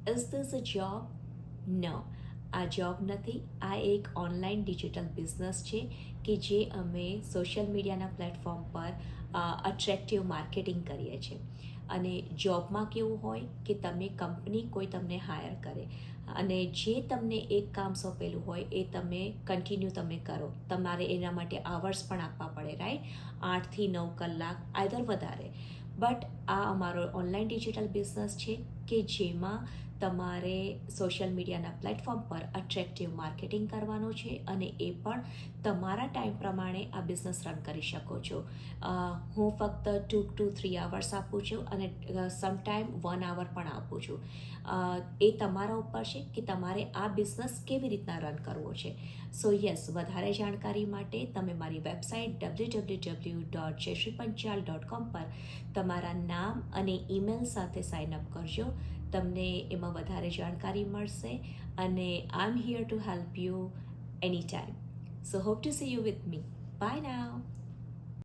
Is this a job? No, આ job નથી. આ એક ઓનલાઈન ડિજિટલ બિઝનેસ છે કે જે અમે સોશિયલ મીડિયાના પ્લેટફોર્મ પર અટ્રેક્ટિવ માર્કેટિંગ કરીએ છીએ. અને જોબમાં કેવું હોય કે તમે કંપની કોઈ તમને હાયર કરે અને જે તમને એક કામ સોંપેલું હોય એ તમે કન્ટિન્યુ તમે કરો. તમારે એના માટે આવર્સ પણ આપવા પડે, રાઈટ? 8 થી 9 કલાક આઈધર વધારે. બટ આ અમારો ઓનલાઈન ડિજિટલ બિઝનેસ છે કે જેમાં તમારે સોશિયલ મીડિયાના પ્લેટફોર્મ પર અટ્રેક્ટિવ માર્કેટિંગ કરવાનું છે અને એ પણ તમારા ટાઈમ પ્રમાણે આ બિઝનેસ રન કરી શકો છો. હું ફક્ત 2 to 3 hours આપું છું અને સમટાઈમ 1 hour પણ આપું છું. એ તમારા ઉપર છે કે તમારે આ બિઝનેસ કેવી રીતના રન કરવો છે. સો યસ, વધારે જાણકારી માટે તમે મારી વેબસાઇટ www.jayshreepanchal.com પર તમારા નામ અને ઈમેલ સાથે સાઇન અપ કરજો. તમને એમાં વધારે જાણકારી મળશે અને I am here to help you any time. So hope to see you with me. Bye now.